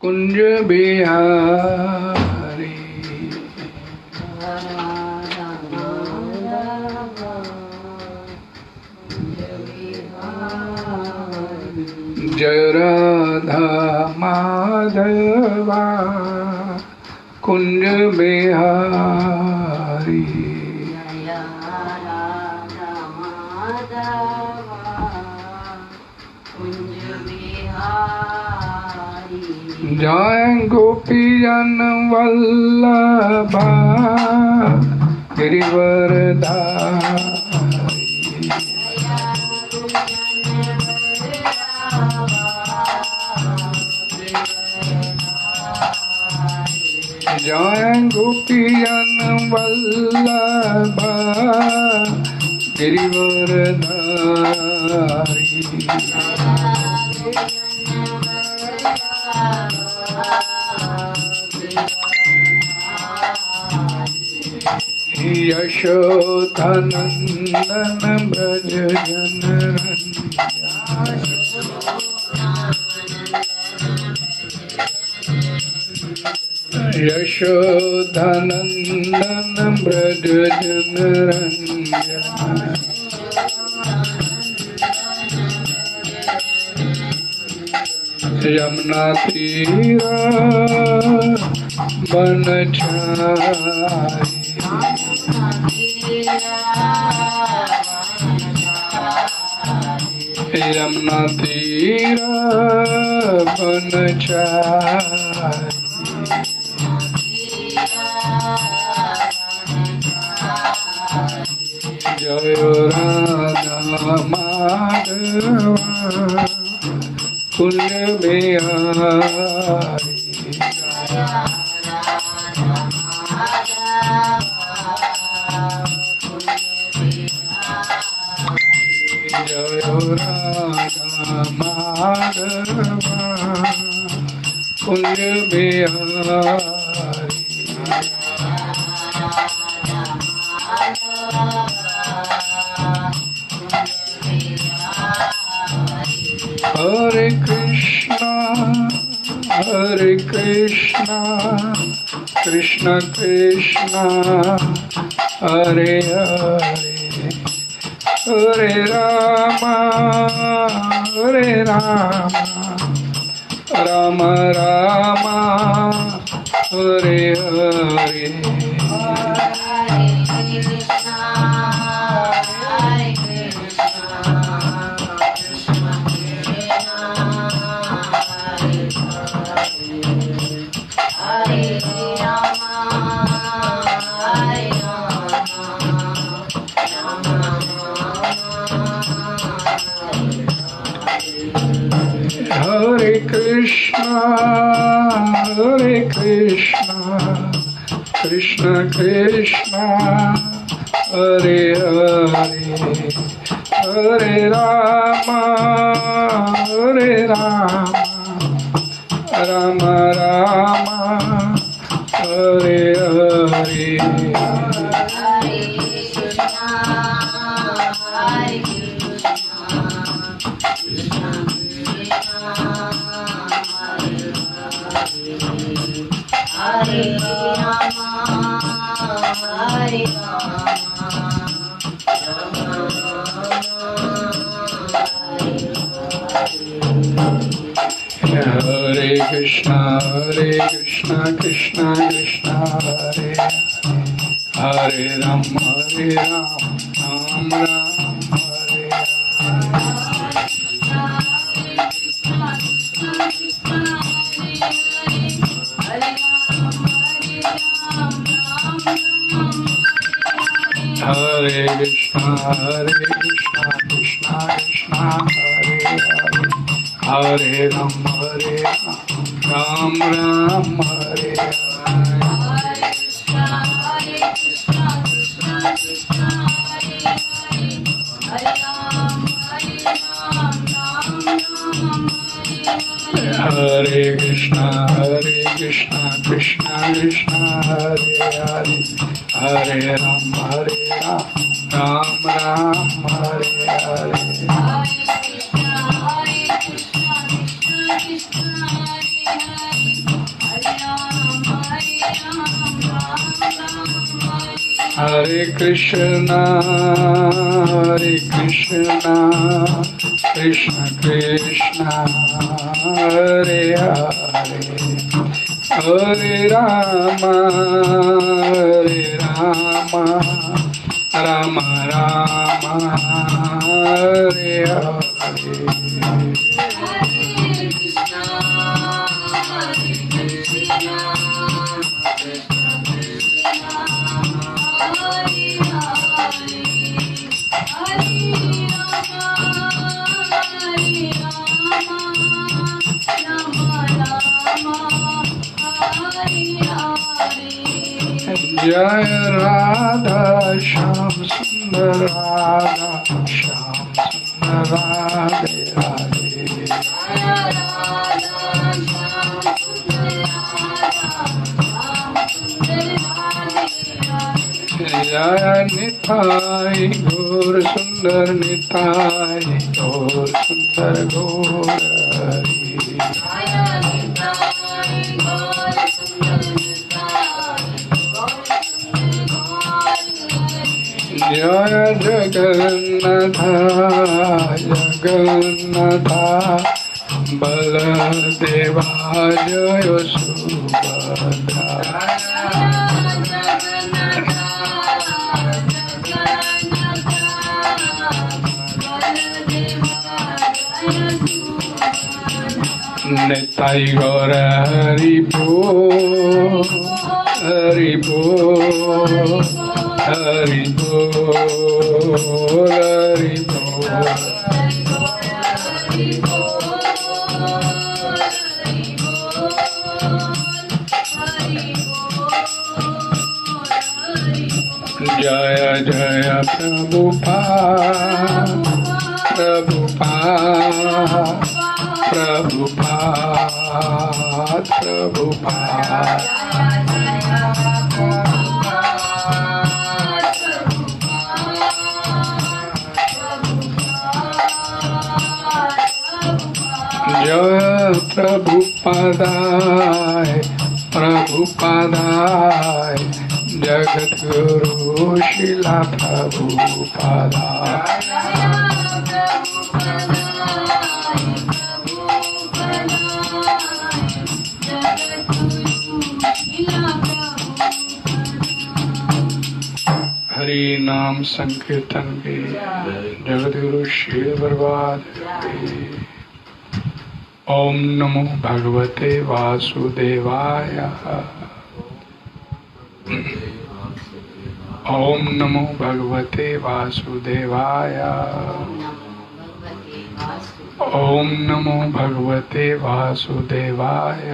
कुंज बिहारी। जय राधा माधवा कुंज बिहारी। जय गोपीजन वल्लभा गिरिवरधारी। जय गोपीजन वल्लभा गिरिवरधारी। यशोधनंदन ब्रज जनरंजन। यशोधनंदन ब्रज जनरंजन। यमुना तीरा बनछारी। यमुना तीरा बनछारी। जय राधा माधवा कुंज बिहारी। जय राधा माधवा कुंज बिहारी। हरे कृष्णा कृष्ण कृष्ण हरे हरे हरे राम राम राम हरे हरे। हरे कृष्णा कृष्ण कृष्ण हरे हरे हरे राम राम राम हरे हरे। हरे Krishna Krishna Krishna Hare Hare Ram Ram Ram Hare Hare Krishna Krishna Krishna Hare Hare Hare Ram Ram Ram Hare Hare Krishna Krishna Krishna Hare Hare Hare Ram Ram Ram Hare Hare. Hare Krishna, Krishna Krishna, Hare Hare. Hare Krishna, Krishna Krishna, Hare Hare, Hare Rama, Rama Rama, Hare Hare. Jai Radha Shyam Sundar Radha Shyam Sundar Radhe Radhe. Jaya Nitai Gaur Sundar Nitai Gaur Sundar Gaur Hari. Jaya Jagannatha Jagannatha Baladeva Jaya Subhadra. Nitai Gaur Hari Bol, Hari Bol, Hari Bol, Hari Bol. Jaya Jaya Prabhupada, Prabhupada, Prabhupada, Prabhupada. Jaya Prabhupada, Prabhupada, Jagat Guru Srila Prabhupada. Hari नाम संकीर्तन के जगत गुरु श्री बर्बाद। ओम नमो भगवते वासुदेवाय। ओम नमो भगवते वासुदेवाय। ओम नमो भगवते वासुदेवाय।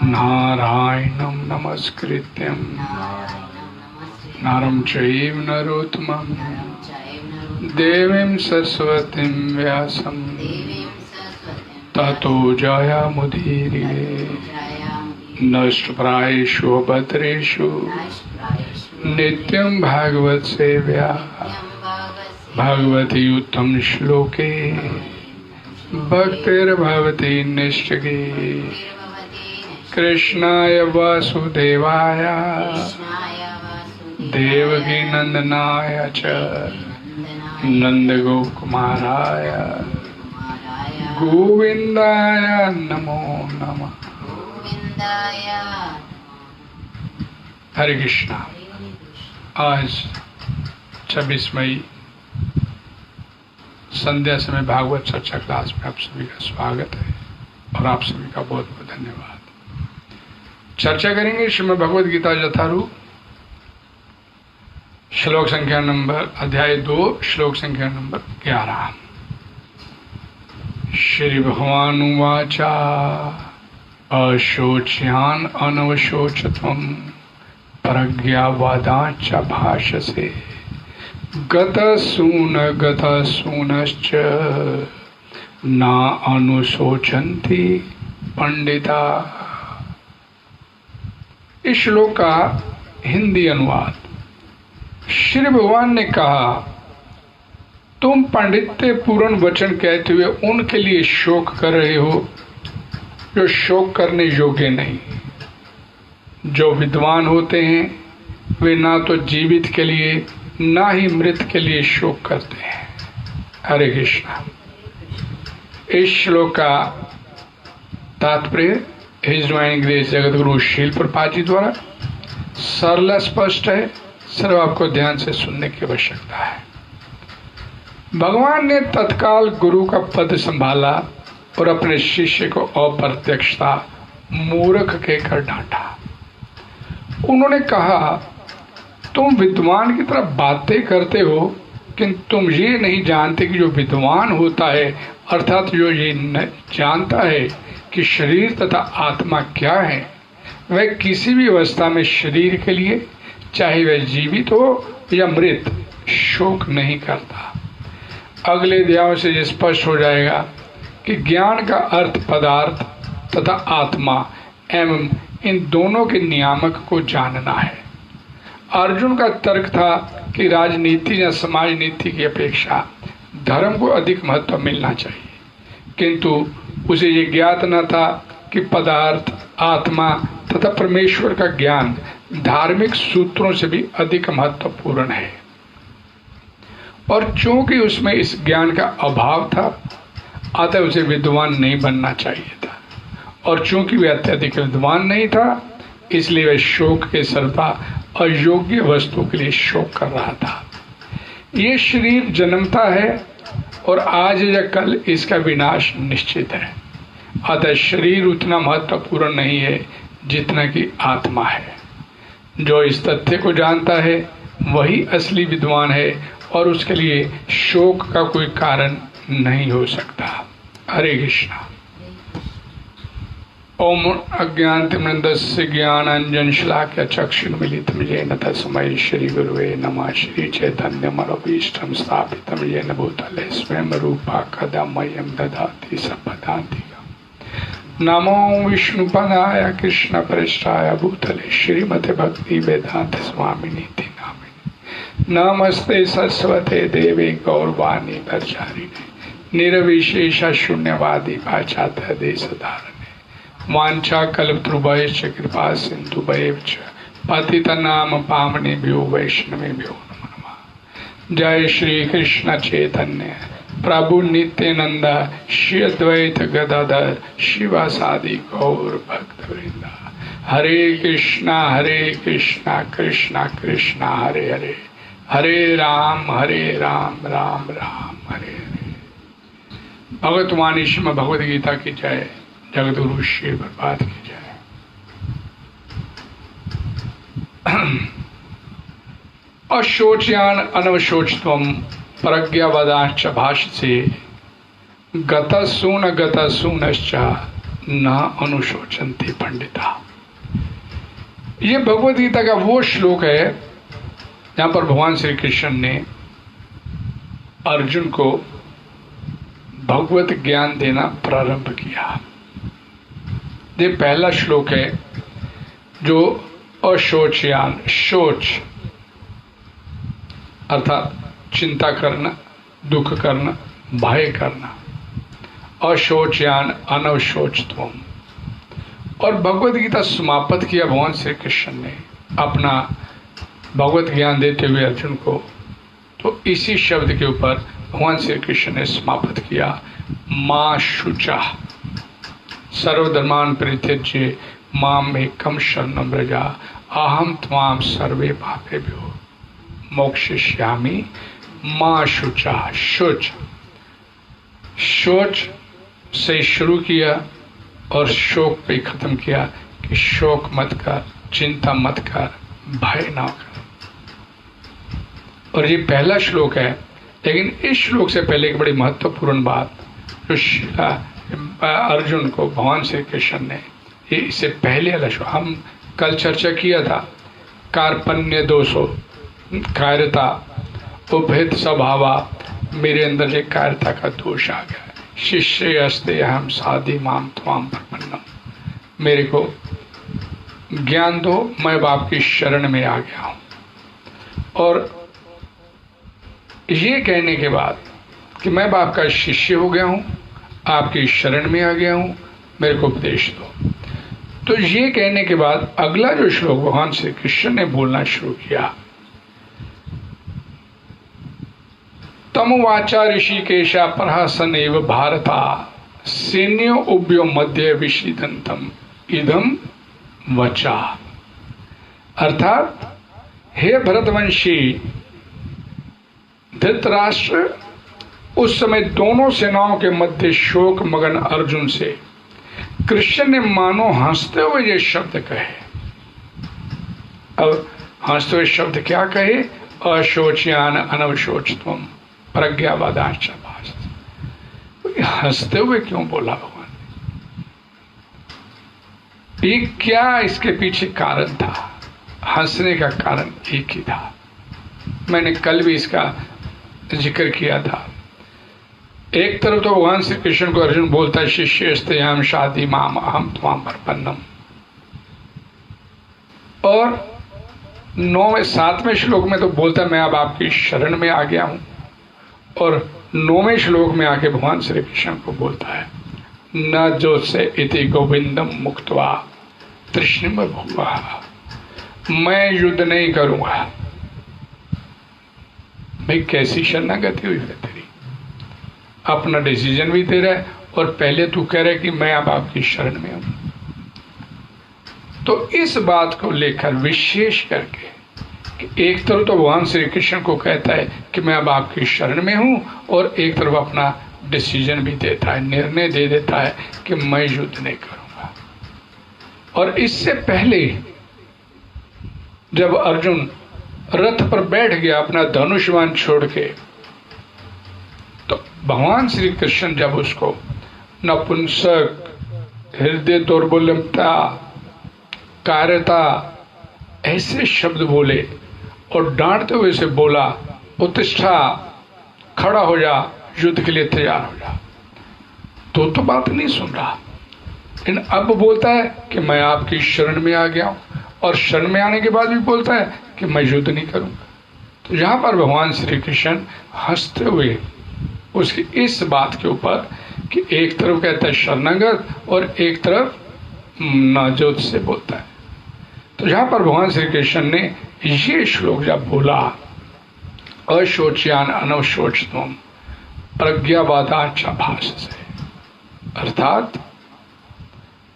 नारायणं नमस्कृत्यं नरं चैव नरोत्तमं देवीं सरस्वतीं व्यासं ततो जयमुदीरये। नष्टप्रायेषु भद्रेषु नित्यं भागवत सेव्या भगवती उत्तम श्लोके भक्तिर्भवति निष्ठिके। कृष्णाय वासुदेवाय देवकी नंदनाय च नंदगोकुमाराय गोविंदाय नमो नमः। हरे कृष्णा। आज 26 मई संध्या समय भागवत चर्चा क्लास में आप सभी का स्वागत है और आप सभी का बहुत बहुत धन्यवाद। चर्चा करेंगे श्रीमद् भगवद गीता यथारूप श्लोक संख्या नंबर अध्याय 2 श्लोक संख्या नंबर 11। श्री भगवान उवाचा अशोच्यान अनवशोचत्वं प्रज्ञावादांच भाषसे गतसूनश्च न अनुशोचन्ति पंडिता। इस श्लोक का हिंदी अनुवाद। श्री भगवान ने कहा, तुम पंडित्य पूर्ण वचन कहते हुए उनके लिए शोक कर रहे हो जो शोक करने योग्य नहीं। जो विद्वान होते हैं वे ना तो जीवित के लिए ना ही मृत के लिए शोक करते हैं। हरे कृष्णा। इस श्लोक का तात्पर्य his divine grace Jagat Guru शील प्रपात जी द्वारा सरल स्पष्ट है, सिर्फ आपको ध्यान से सुनने की आवश्यकता है। भगवान ने तत्काल गुरु का पद संभाला और अपने शिष्य को अप्रत्यक्षता मूर्ख कहकर डांटा। उन्होंने कहा, तुम विद्वान की तरह बातें करते हो, किंतु तुम ये नहीं जानते कि जो विद्वान होता है, अर्थात जो ये जानता है कि शरीर तथा आत्मा क्या है, वह किसी भी अवस्था में शरीर के लिए, चाहे वह जीवित हो या मृत, शोक नहीं करता। अगले अध्यायों से ये स्पष्ट हो जाएगा कि ज्ञान का अर्थ पदार्थ तथा आत्मा एवं इन दोनों के नियामक को जानना है। अर्जुन का तर्क था कि राजनीति या समाज नीति की अपेक्षा धर्म को अधिक महत्व मिलना चाहिए, किंतु उसे ये ज्ञात न था कि पदार्थ, आत्मा तथा परमेश्वर का ज्ञान धार्मिक सूत्रों से भी अधिक महत्वपूर्ण है। और चूंकि उसमें इस ज्ञान का अभाव था, अतः उसे विद्वान नहीं बनना चाहिए था। और चूंकि वह अत्यधिक विद्वान नहीं था, इसलिए वह शोक के सर्वथा अयोग्य वस्तु के लिए शोक कर रहा था। ये शरीर जन्मता है और आज या कल इसका विनाश निश्चित है। अतः शरीर उतना महत्वपूर्ण नहीं है जितना कि आत्मा है। जो इस तथ्य को जानता है वही असली विद्वान है और उसके लिए शोक का कोई कारण नहीं हो सकता। हरे कृष्णा। ओम अज्ञानतिमिरन्दस्य ज्ञानाञ्जन शलाकया चक्षुर्मीलितं येन तस्मै श्री गुरुवे नमः। श्री चैतन्यमनोभीष्टं स्थापितं येन भूतले स्वयं रूपा कदा मह्यं ददाति सम्पदान्तिकम्। नमो विष्णुपदाय कृष्णप्रेष्ठाय भूतले श्रीमते भक्ति वेदांत स्वामिनीति नामिने। नमस्ते सरस्वते देवे गौरवाणी प्रचारिणे निर्विशेष शून्यवादी पाश्चात्य देशधारिणे। वाञ्छा कल्पतरुभ्यश्च कृपा सिन्धुभ्यैव च पतितानां पावनेभ्यो वैष्णवेभ्यो नमो नमः। जय श्री कृष्ण चैतन्य प्रभु नित्यानंद श्री अद्वैत गदाधर शिवासादि गौर भक्तवृंद। हरे कृष्णा कृष्णा कृष्णा हरे हरे, हरे राम राम राम हरे हरे। भगवतवाणी श्रीमद् भगवद गीता की जय। जगत गुरु श्री प्रभात की जय। अशोच्यान अनवशोचत्वम प्रज्ञावदाश्च भाष्ये गतसूनश्च न अनुशोचन्ति पंडिता। ये भगवद गीता का वो श्लोक है जहां पर भगवान श्री कृष्ण ने अर्जुन को भगवत ज्ञान देना प्रारंभ किया। ये पहला श्लोक है जो अशोचयान, शोच अर्थात चिंता करना, दुख करना, भय करना, अशोचयान अनवशोचत्वम। और भगवद गीता समाप्त किया भगवान श्री कृष्ण ने अपना भगवत ज्ञान देते हुए अर्जुन को, तो इसी शब्द के ऊपर भगवान श्री कृष्ण ने समाप्त किया, मां शुचा सर्वधर्मान परित्यज्य माम एकम शरणं व्रजा अहम त्वाम सर्वे पापेभ्यो मोक्षयिष्यामि मां शुचा। शोच से शुरू किया और शोक पे खत्म किया कि शोक मत कर, चिंता मत कर, भय ना कर। और ये पहला श्लोक है, लेकिन इस श्लोक से पहले एक बड़ी महत्वपूर्ण बात जो अर्जुन को भगवान श्री कृष्ण ने, ये इससे पहले वाला श्लोक हम कल चर्चा किया था, कार्पण्य दोषो, कायरता, उपहित स्वभावा, मेरे अंदर एक कायरता का दोष आ गया। शिष्य अस्ते हम साधि माम त्वाम प्रपन्नम, मेरे को ज्ञान दो, मैं बाप की शरण में आ गया हूं। और ये कहने के बाद कि मैं बाप का शिष्य हो गया हूं, आपकी शरण में आ गया हूं, मेरे को उपदेश दो। तो ये कहने के बाद अगला जो श्लोक भगवान श्री कृष्ण ने बोलना शुरू किया, तम वाचा ऋषिकेशा प्रहसन एव भारता सैन्यो उभ्यो मध्य विषीदंतम इदम वचा। अर्थात हे भरतवंशी धृतराष्ट्र, उस समय दोनों सेनाओं के मध्य शोक मगन अर्जुन से कृष्ण ने मानो हंसते हुए ये शब्द कहे। अब हंसते हुए शब्द क्या कहे? अशोच्यान अनवशोचत्वम प्रज्ञावादांश भाष। हंसते हुए क्यों बोला भगवान ने? ये क्या इसके पीछे कारण था? हंसने का कारण एक ही था, मैंने कल भी इसका जिक्र किया था। एक तरफ तो भगवान श्री कृष्ण को अर्जुन बोलता है शिष्यस्तेयम शादी माम अहम त्वाम अर्पन्नम, और 7वें श्लोक में तो बोलता है मैं अब आपकी शरण में आ गया हूं, और 9वें श्लोक में आके भगवान श्री कृष्ण को बोलता है न जोत्से इति गोविंदम मुक्त्वा तृष्णिम भुवा, मैं युद्ध नहीं करूंगा। भाई कैसी शरणागति हुई है तेरी? अपना डिसीजन भी दे रहा है और पहले तू कह रहा है कि मैं अब आपकी शरण में हूं। तो इस बात को लेकर विशेष करके कि एक तरफ तो भगवान श्री कृष्ण को कहता है कि मैं अब आपकी शरण में हूं, और एक तरफ अपना डिसीजन भी देता है, निर्णय दे देता है कि मैं युद्ध नहीं करूंगा। और इससे पहले जब अर्जुन रथ पर बैठ गया अपना धनुष्यबाण छोड़ के, तो भगवान श्री कृष्ण जब उसको नपुंसक, हृदय दुर्बलता, कार्यता ऐसे शब्द बोले और डांटते हुए से बोला उत्तिष्ठा, खड़ा हो जा, युद्ध के लिए तैयार हो जा, तो बात नहीं सुन रहा। लेकिन अब बोलता है कि मैं आपकी शरण में आ गया हूं, और शरण में आने के बाद भी बोलता है कि मैं युद्ध नहीं करूंगा। तो यहां पर भगवान श्री कृष्ण हंसते हुए उसकी इस बात के ऊपर कि एक तरफ कहता है शरणागत और एक तरफ नाजोत से बोलता है। तो यहां पर भगवान श्री कृष्ण ने ये श्लोक जब बोला अशोच्यान अनवशोचत्वम प्रज्ञावादांश भाष से, अर्थात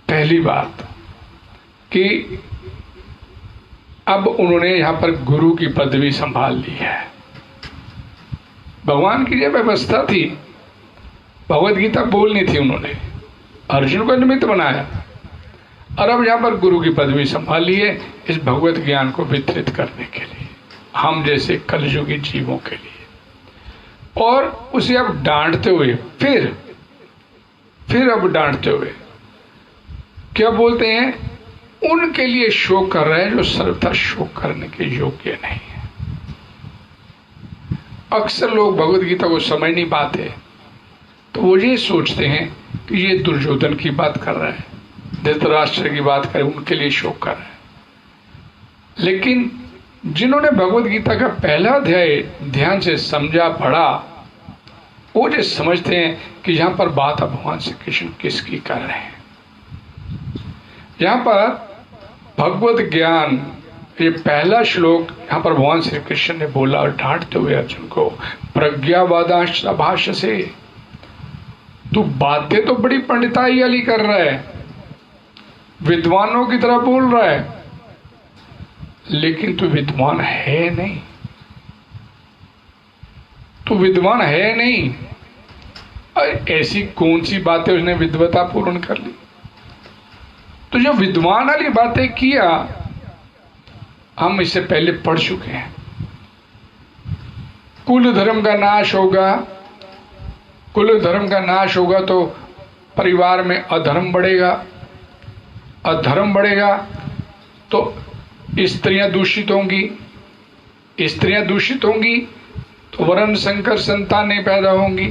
पहली बात कि अब उन्होंने यहां पर गुरु की पदवी संभाल ली है। भगवान की जो व्यवस्था थी, भगवत गीता बोलनी थी, उन्होंने अर्जुन को निमित्त बनाया, और अब यहां पर गुरु की पदवी संभाल ली है इस भगवत ज्ञान को वितरित करने के लिए, हम जैसे कलयुगी जीवों के लिए। और उसे अब डांटते हुए फिर अब डांटते हुए क्या बोलते हैं? उनके लिए शोक कर रहे हैं जो सर्वथा शोक करने के योग्य नहीं है। अक्सर लोग भगवत गीता को समझ नहीं पाते, तो वो ये सोचते हैं कि ये दुर्योधन की बात कर रहा है, धृतराष्ट्र की बात कर, उनके लिए शोक कर रहे हैं। लेकिन जिन्होंने भगवत गीता का पहला अध्याय ध्यान से समझा, पढ़ा, वो जो समझते हैं कि यहां पर बात अब भगवान श्री कृष्ण किसकी कर रहे हैं। यहां पर भगवत ज्ञान, ये पहला श्लोक यहां पर भगवान श्री कृष्ण ने बोला और डांटते हुए अर्जुन को प्रज्ञावादांश भाष से, तू बातें तो बड़ी पंडिताई वाली कर रहा है, विद्वानों की तरह बोल रहा है, लेकिन तू विद्वान है नहीं, तू विद्वान है नहीं। ऐसी कौन सी बातें उसने विद्वता पूर्ण कर ली? तो जो विद्वान वाली बातें किया, हम इससे पहले पढ़ चुके हैं। कुल धर्म का नाश होगा, कुल धर्म का नाश होगा तो परिवार में अधर्म बढ़ेगा, अधर्म बढ़ेगा तो स्त्रियां दूषित होंगी, स्त्रियां दूषित होंगी तो वर्ण संकर संतानें पैदा होंगी,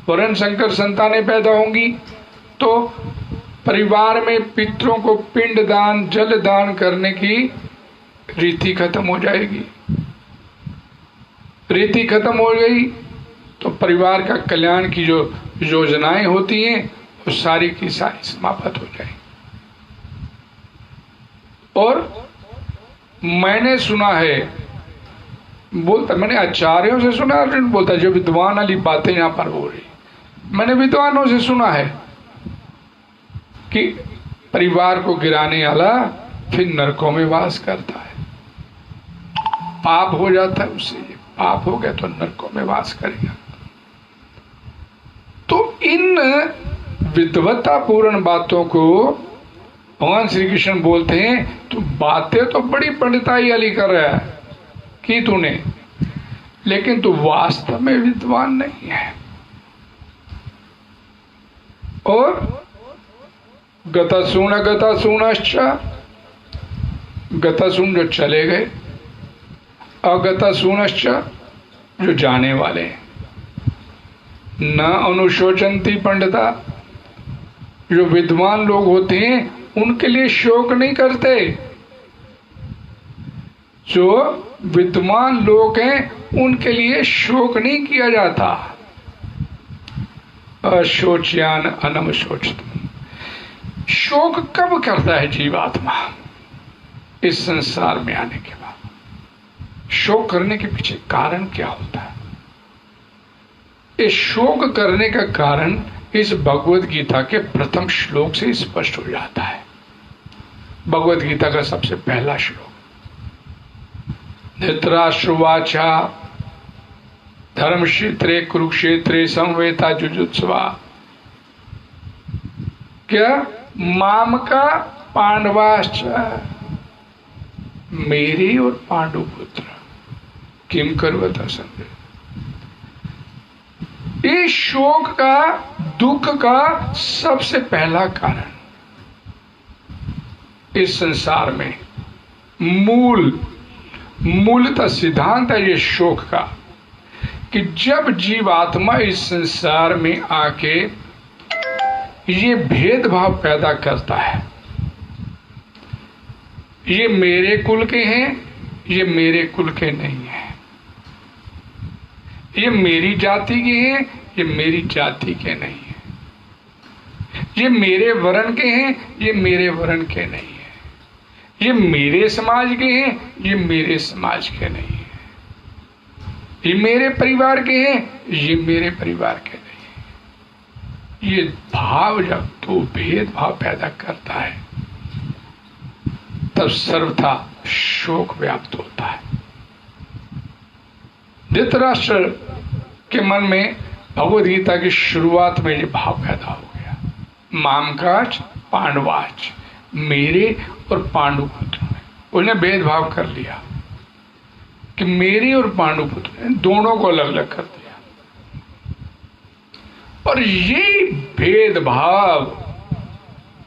वर्ण संकर संतानें पैदा होंगी तो परिवार में पितरों को पिंड दान, जल दान करने की रीति खत्म हो जाएगी। रीति खत्म हो गई तो परिवार का कल्याण की जो योजनाएं होती हैं वो सारी की सारी समाप्त हो जाएगी। और मैंने सुना है, बोलता मैंने आचार्यों से सुना। अर्जुन बोलता जो विद्वान वाली बातें यहां पर हो रही, मैंने विद्वानों से सुना है कि परिवार को गिराने वाला फिर नरकों में वास करता है, पाप हो जाता है उससे, पाप हो गया तो नरकों में वास करेगा। तो इन विद्वत्ता पूर्ण बातों को भगवान श्री कृष्ण बोलते हैं तो बातें तो बड़ी पंडिताई वाली कर रहा है कि तूने, लेकिन तू वास्तव में विद्वान नहीं है। और गतासून गतासून जो चले गए, अगतासूनश्च जो जाने वाले, न अनुशोचंती पंडिता, जो विद्वान लोग होते हैं उनके लिए शोक नहीं करते। जो विद्वान लोग हैं उनके लिए शोक नहीं किया जाता। अशोच्यान अनमशोचत। शोक कब करता है जीवात्मा? इस संसार में आने के बाद। शोक करने के पीछे कारण क्या होता है? इस शोक करने का कारण इस भगवत गीता के प्रथम श्लोक से स्पष्ट हो जाता है। भगवत गीता का सबसे पहला श्लोक, धृतराष्ट्रवाचा धर्मक्षेत्रे कुरुक्षेत्रे संवेता जुजुत्सवा। क्या? माम का पांडवाश्च, मेरे और पांडुपुत्र किम करवता संजय। इस शोक का, दुख का सबसे पहला कारण इस संसार में मूलतः सिद्धांत है ये शोक का, कि जब जीवात्मा इस संसार में आके ये भेदभाव पैदा करता है, ये मेरे कुल के हैं, ये मेरे कुल के नहीं है, ये मेरी जाति के हैं, ये मेरी जाति के नहीं है, ये मेरे वर्ण के हैं, ये मेरे वर्ण के नहीं है, ये मेरे समाज के हैं, ये मेरे समाज के नहीं है, ये मेरे परिवार के हैं, ये मेरे परिवार के नहीं है। ये भाव जब तो भेदभाव पैदा करता है तब सर्वथा शोक व्याप्त होता है। धृतराष्ट्र के मन में भगवद गीता की शुरुआत में ये भाव पैदा हो गया, मामकाच पांडवाच, मेरे और पांडुपुत्र में। उन्हें भेदभाव कर लिया कि मेरे और पांडुपुत्र, दोनों को अलग अलग कर दिया। और ये भेदभाव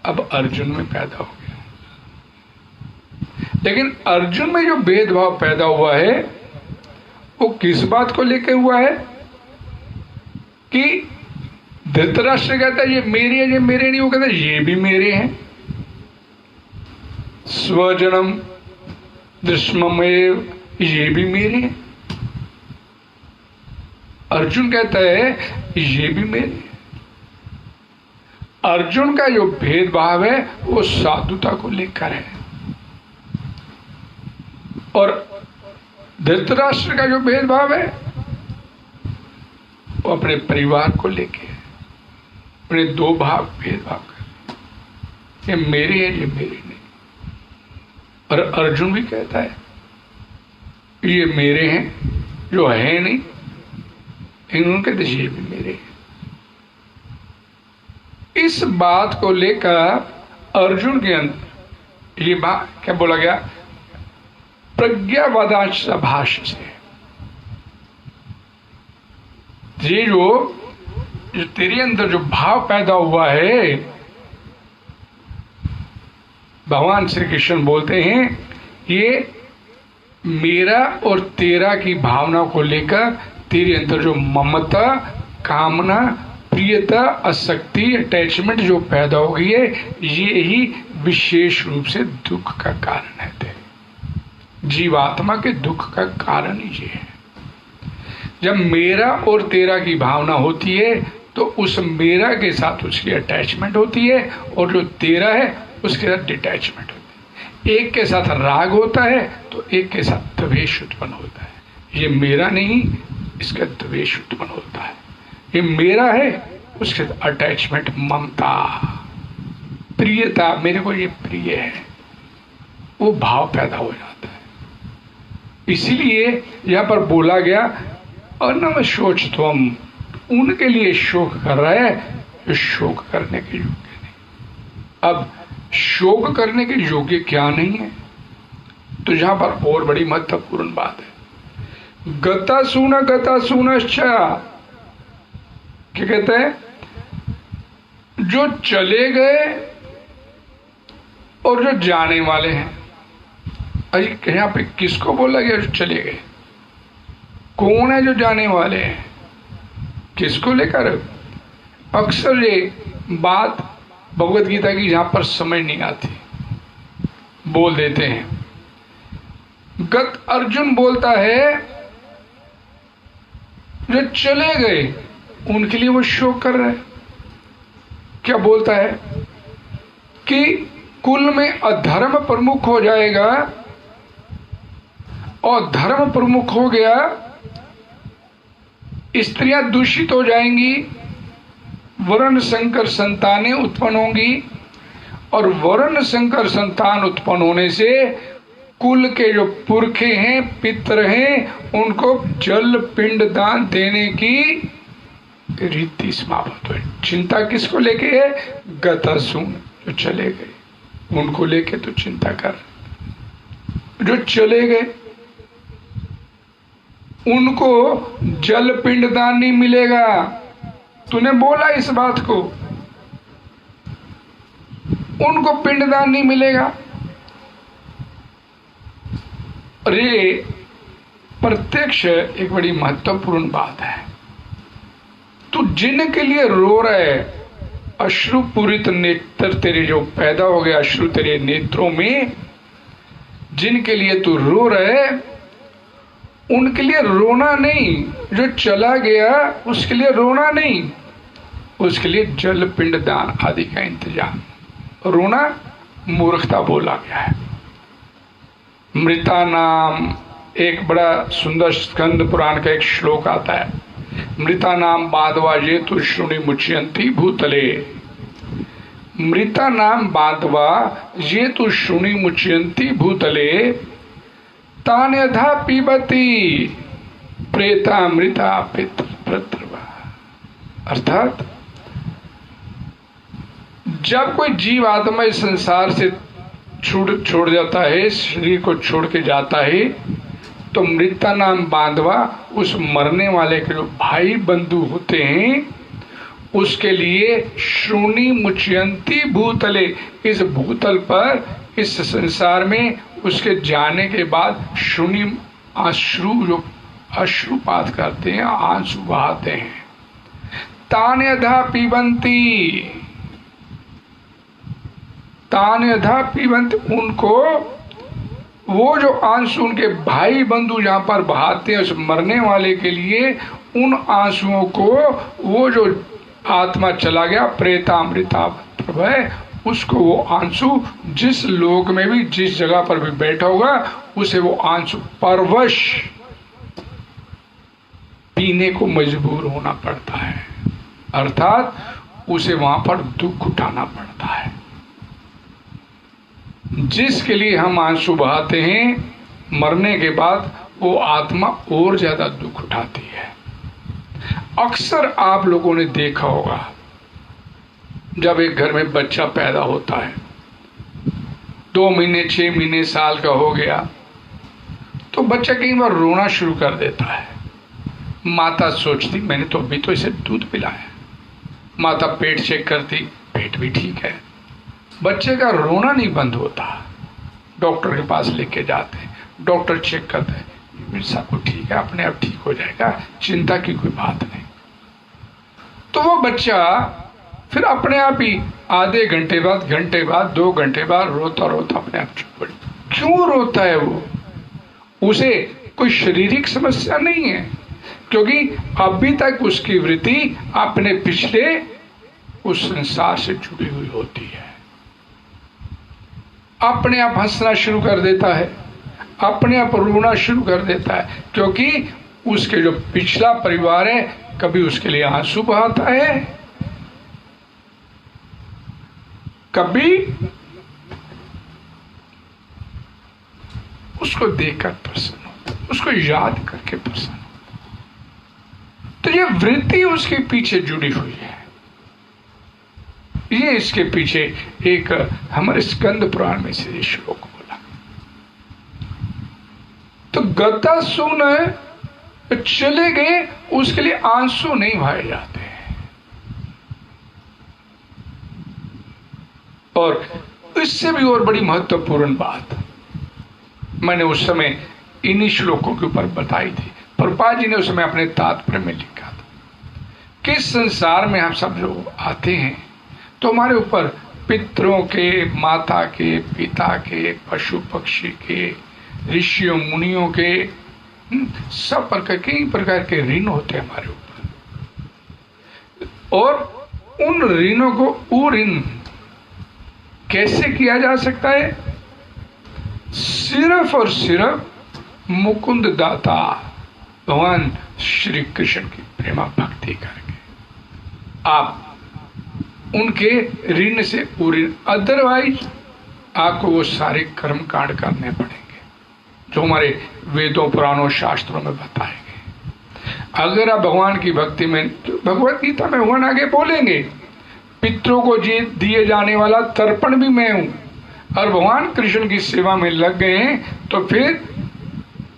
अब अर्जुन में पैदा हो गया। लेकिन अर्जुन में जो भेदभाव पैदा हुआ है वो किस बात को लेकर हुआ है? कि धृतराष्ट्र कहता है ये मेरे हैं, ये मेरे नहीं, वो कहता है ये भी मेरे हैं। स्वजनम दुष्ममेव, ये भी मेरे हैं। अर्जुन कहता है ये भी मेरे हैं। अर्जुन का जो भेदभाव है वो साधुता को लेकर है, और धृतराष्ट्र का जो भेदभाव है वो अपने परिवार को लेके, अपने दो भाग भेदभाव कर, ये मेरे हैं, ये मेरे नहीं। और अर्जुन भी कहता है ये मेरे हैं जो है नहीं, इन्होंने कहते ये भी मेरे हैं। इस बात को लेकर अर्जुन के अंदर ये बात क्या बोला गया? प्रज्ञावादांश भाष्य से, ये जो तेरे अंदर जो भाव पैदा हुआ है, भगवान श्री कृष्ण बोलते हैं ये मेरा और तेरा की भावना को लेकर तेरे अंदर जो ममता, कामना, प्रियता, आसक्ति, अटैचमेंट जो पैदा हो गई है, ये ही विशेष रूप से दुख का कारण है। जीवात्मा के दुख का कारण ये है। जब मेरा और तेरा की भावना होती है तो उस मेरा के साथ उसकी अटैचमेंट होती है, और जो तेरा है उसके साथ डिटैचमेंट होती एक के साथ राग होता है तो एक के साथ द्वेष उत्पन्न होता है। ये मेरा नहीं, इसका द्वेष उत्पन्न होता है। ये मेरा है, उसके साथ अटैचमेंट, ममता, प्रियता, मेरे को ये प्रिय है, वो भाव पैदा हो जाता है। इसीलिए यहां पर बोला गया अनम शोच तुम, उनके लिए शोक कर रहा है जो शोक करने के योग्य नहीं। अब शोक करने के योग्य क्या नहीं है, तो यहां पर और बड़ी महत्वपूर्ण बात है। गता सूनश्चा, क्या कहते हैं, जो चले गए और जो जाने वाले हैं। अरे यहां पे किसको बोला गया जो चले गए? कौन है जो जाने वाले हैं? किसको लेकर? अक्सर ये बात भगवत गीता की यहां पर समझ नहीं आती, बोल देते हैं। गत अर्जुन बोलता है जो चले गए उनके लिए वो शोक कर रहा है। क्या बोलता है कि कुल में अधर्म प्रमुख हो जाएगा, और धर्म प्रमुख हो गया, स्त्रियां दूषित हो जाएंगी, वर्ण संकर संतानें उत्पन्न होंगी, और वर्ण संकर संतान उत्पन्न होने से कुल के जो पुरखे हैं, पितर हैं, उनको जल पिंड दान देने की रीति समाप्त हुई। चिंता किसको लेके है? गतासून, जो चले गए उनको लेके तो चिंता कर। जो चले गए उनको जल पिंड दान नहीं मिलेगा। तूने बोला इस बात को, उनको पिंडदान नहीं मिलेगा। और ये प्रत्यक्ष एक बड़ी महत्वपूर्ण बात है। तू जिनके लिए रो रहा है, अश्रुपूरित नेत्र तेरे जो पैदा हो गया, अश्रु तेरे नेत्रों में, जिनके लिए तू रो रहा है उनके लिए रोना नहीं, जो चला गया उसके लिए रोना नहीं, उसके लिए जल पिंड दान आदि का इंतजाम। रोना मूर्खता बोला गया है। मृता नाम, एक बड़ा सुंदर स्कंद पुराण का एक श्लोक आता है, मृता नाम बांधवा ये तु श्रुणि मुच्यंती भूतले। मृता नाम बांधवा ये तु श्रुणि मुच्यंती भूतले, तान यथा पीबती प्रेता मृता पितृ। अर्थात जब कोई जीव आत्मा इस संसार से छोड़ जाता है, शरीर को छोड़ के जाता है, तो मृता नाम बांधवा, उस मरने वाले के जो भाई बंधु होते हैं उसके लिए श्रुणि मुच्यंती भूतले, इस भूतल पर, इस संसार में उसके जाने के बाद श्रुणि अश्रु, जो अश्रुपात करते हैं, आंसू बहाते हैं। तान यथा पीबंती, तान यथा पीबंती, उनको वो जो आंसू उनके भाई बंधु जहां पर बहाते हैं उस मरने वाले के लिए, उन आंसुओं को वो जो आत्मा चला गया प्रेतामृता है, उसको वो आंसू जिस लोक में भी, जिस जगह पर भी बैठा होगा, उसे वो आंसू परवश पीने को मजबूर होना पड़ता है। अर्थात उसे वहां पर दुख उठाना पड़ता है। जिसके लिए हम आंसू बहाते हैं, मरने के बाद वो आत्मा और ज्यादा दुख उठाती है। अक्सर आप लोगों ने देखा होगा, जब एक घर में बच्चा पैदा होता है, 2 महीने, 6 महीने, साल का हो गया, तो बच्चा कई बार रोना शुरू कर देता है। माता सोचती मैंने तो अभी तो इसे दूध पिलाया, माता पेट चेक करती, पेट भी ठीक है, बच्चे का रोना नहीं बंद होता। डॉक्टर के पास लेके जाते, डॉक्टर चेक करते हैं, सब कुछ ठीक है, अपने आप ठीक हो जाएगा, चिंता की कोई बात नहीं। तो वो बच्चा फिर अपने आप ही आधे घंटे बाद, घंटे बाद, 2 घंटे बाद रोता रोता अपने आप चुप पड़। क्यों रोता है वो? उसे कोई शारीरिक समस्या नहीं है, क्योंकि अभी तक उसकी वृत्ति अपने पिछले उस संसार से जुड़ी हुई होती है। अपने आप हंसना शुरू कर देता है, अपने आप रोना शुरू कर देता है, क्योंकि उसके जो पिछला परिवार है कभी उसके लिए आंसू बहाता है, कभी उसको देखकर प्रसन्न होता, उसको याद करके प्रसन्न होता। तो ये वृत्ति उसके पीछे जुड़ी हुई है। ये इसके पीछे एक हमारे स्कंद पुराण में से ये श्लोक बोला। तो गता सुन चले गए, उसके लिए आंसू नहीं बहाए जाते हैं। और इससे भी और बड़ी महत्वपूर्ण बात मैंने उस समय इन्हीं श्लोकों के ऊपर बताई थी। प्रभुपाद जी ने उस समय अपने तात्पर्य में लिखा था कि संसार में हम सब लोग आते हैं तो हमारे ऊपर पितरों के, माता के, पिता के, पशु पक्षी के, ऋषियों मुनियों के, सब प्रकार कई प्रकार के ऋण होते हैं हमारे ऊपर। और उन ऋणों को ऋण कैसे किया जा सकता है? सिर्फ और सिर्फ मुकुंद दाता भगवान श्री कृष्ण की प्रेमा भक्ति करके आप उनके ऋण से पूरी, अदरवाइज आपको वो सारे कर्म कांड करने पड़ेंगे जो हमारे वेदों पुराणों शास्त्रों में बताए गए। अगर आप भगवान की भक्ति में, भगवत गीता में भगवान आगे बोलेंगे, पितरों को दिए जाने वाला तर्पण भी मैं हूं, और भगवान कृष्ण की सेवा में लग गए हैं तो फिर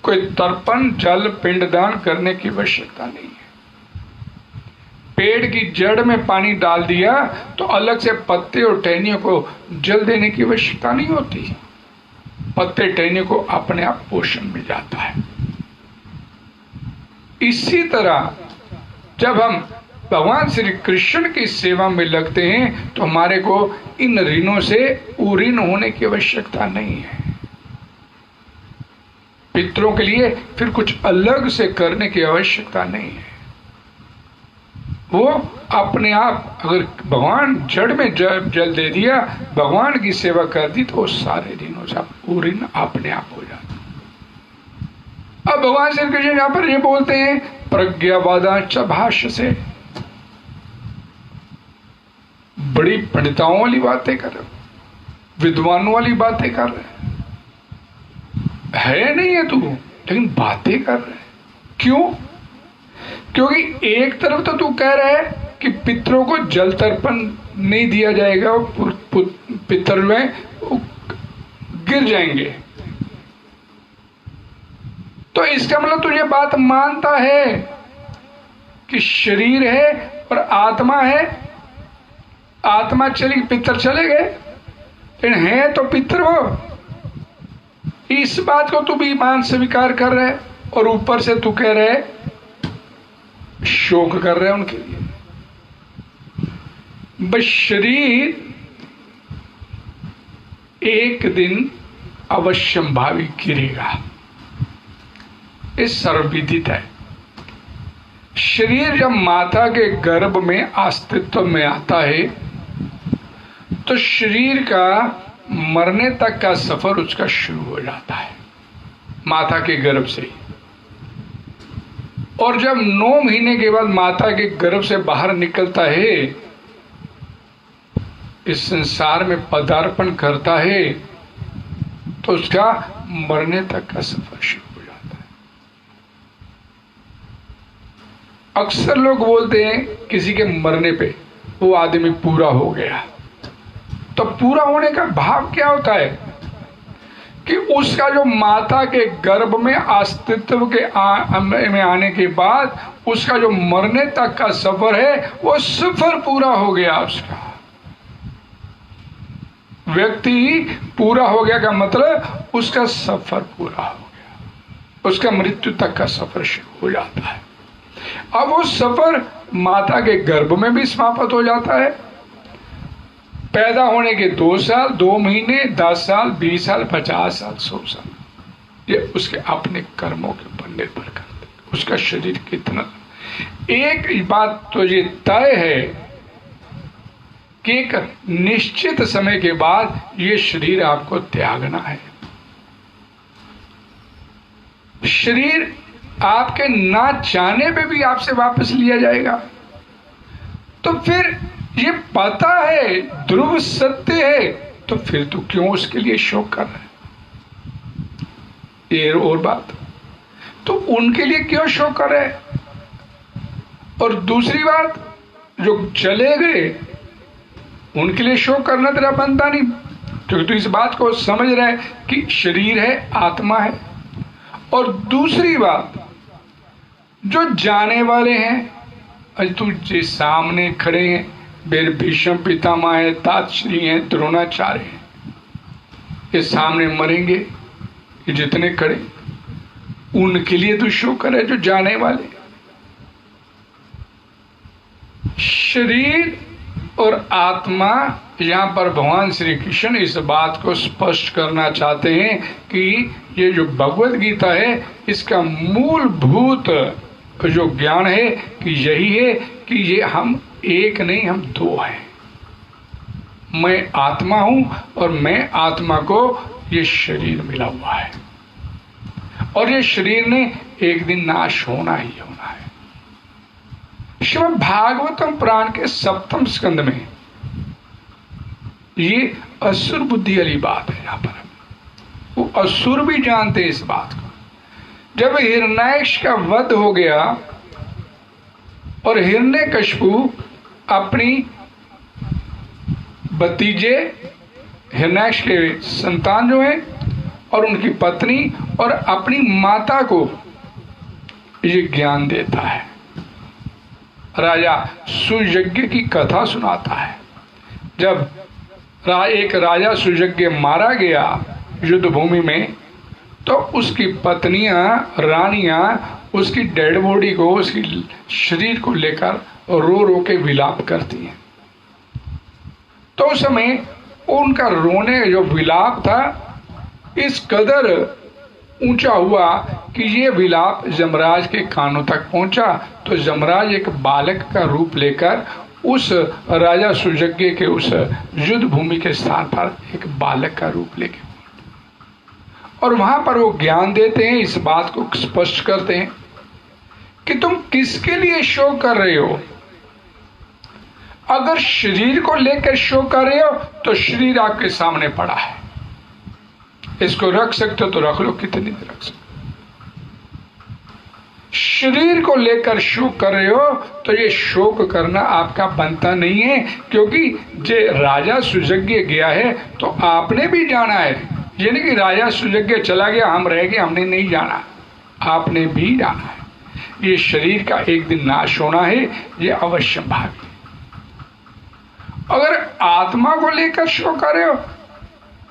कोई तर्पण, जल, पिंडदान करने की आवश्यकता नहीं है। पेड़ की जड़ में पानी डाल दिया तो अलग से पत्ते और टहनियों को जल देने की आवश्यकता नहीं होती। पत्ते टहनियों को अपने आप पोषण मिल जाता है। इसी तरह जब हम भगवान श्री कृष्ण की सेवा में लगते हैं तो हमारे को इन ऋणों से ऋण होने की आवश्यकता नहीं है। पितरों के लिए फिर कुछ अलग से करने की आवश्यकता नहीं है। वो अपने आप, अगर भगवान जड़ में जल दे दिया, भगवान की सेवा कर दी, तो सारे ऋणों से ऋण अपने आप हो जाते। अब भगवान श्री कृष्ण यहां पर ये बोलते हैं प्रज्ञावादा च भाष्य से, बड़ी पंडिताओं वाली बातें कर रहे, विद्वानों वाली बातें कर रहे है नहीं है तू, लेकिन बातें कर रहे। क्यों? क्योंकि एक तरफ तो तू कह रहा है कि पितरों को जल तर्पण नहीं दिया जाएगा, पितर में गिर जाएंगे, तो इसका मतलब तू ये बात मानता है कि शरीर है और आत्मा है, आत्मा चली, पितर चले गए, लेकिन है तो पितर वो। इस बात को तू भी ईमान स्वीकार कर रहा है, और ऊपर से तू कह रहा है शोक कर रहे हैं उनके लिए। बस शरीर एक दिन अवश्यंभावी गिरेगा, ये सर्वविदित है। शरीर जब माता के गर्भ में अस्तित्व में आता है तो शरीर का मरने तक का सफर उसका शुरू हो जाता है माता के गर्भ से। और जब 9 महीने के बाद माता के गर्भ से बाहर निकलता है, इस संसार में पदार्पण करता है, तो उसका मरने तक का सफर शुरू हो जाता है। अक्सर लोग बोलते हैं किसी के मरने पे वो आदमी पूरा हो गया, तो पूरा होने का भाव क्या होता है कि उसका जो माता के गर्भ में अस्तित्व के में आने के बाद उसका जो मरने तक का सफर है वो सफर पूरा हो गया। उसका व्यक्ति पूरा हो गया का मतलब उसका सफर पूरा हो गया, उसका मृत्यु तक का सफर शुरू हो जाता है। अब वो सफर माता के गर्भ में भी समाप्त हो जाता है। पैदा होने के 2 साल, 2 महीने, 10 साल, 20 साल, 50 साल, 100 साल, ये उसके अपने कर्मों के ऊपर निर्भर करते, उसका शरीर कितना। एक बात तो ये तय है कि एक निश्चित समय के बाद ये शरीर आपको त्यागना है। शरीर आपके ना चाहने पे भी आपसे वापस लिया जाएगा। तो फिर ये पता है, ध्रुव सत्य है, तो फिर तो क्यों उसके लिए शोक कर रहे हैं? ये और बात, तो उनके लिए क्यों शोक कर रहे हैं? और दूसरी बात, जो चले गए उनके लिए शोक करना तेरा बनता नहीं, क्योंकि तू इस बात को समझ रहा है कि शरीर है, आत्मा है। और दूसरी बात, जो जाने वाले हैं, आज तू जिस सामने खड़े हैं, मेरे भीष्म पितामह है, तातश्री हैं, द्रोणाचार्य हैं, ये सामने मरेंगे, ये जितने खड़े, उनके लिए तू शोक करे जो जाने वाले। शरीर और आत्मा, यहां पर भगवान श्री कृष्ण इस बात को स्पष्ट करना चाहते हैं कि ये जो भगवत गीता है, इसका मूलभूत जो ज्ञान है कि यही है कि ये हम एक नहीं, हम दो हैं। मैं आत्मा हूं और मैं आत्मा को ये शरीर मिला हुआ है, और ये शरीर ने एक दिन नाश होना ही होना है। श्रीमद् भागवतम पुराण के 7वें स्कंद में ये असुर बुद्धि वाली बात है। यहां पर वो असुर भी जानते हैं इस बात को। जब हिरण्यकश्यप का वध हो गया और हिरण्यकश्यप अपनी भतीजे हिरण्यकश्यप के संतान जो हैं और उनकी पत्नी और अपनी माता को ये ज्ञान देता है, राजा सुयज्ञ की कथा सुनाता है। जब एक राजा सुयज्ञ मारा गया युद्ध भूमि में, तो उसकी पत्नियां, रानियां उसकी डेड बॉडी को, उसकी शरीर को लेकर रो रो के विलाप करती हैं। तो उस समय उनका रोने जो विलाप था, इस कदर ऊंचा हुआ कि ये विलाप यमराज के कानों तक पहुंचा। तो यमराज एक बालक का रूप लेकर उस राजा सुयज्ञ के उस युद्ध भूमि के स्थान पर एक बालक का रूप लेके, और वहां पर वो ज्ञान देते हैं, इस बात को स्पष्ट करते हैं कि तुम किसके लिए शोक कर रहे हो। अगर शरीर को लेकर शोक कर रहे हो तो शरीर आपके सामने पड़ा है, इसको रख सकते हो तो रख लो, कितनी देर रख सकते। शरीर को लेकर शोक कर रहे हो तो ये शोक करना आपका बनता नहीं है, क्योंकि जे राजा सुयज्ञ गया है तो आपने भी जाना है। ये नहीं कि राजा सुयज्ञ चला गया, हम रह गए, हमने नहीं जाना, आपने भी जाना है। ये शरीर का एक दिन नाश होना है, ये अवश्य भावी। अगर आत्मा को लेकर शोक कर रहे हो,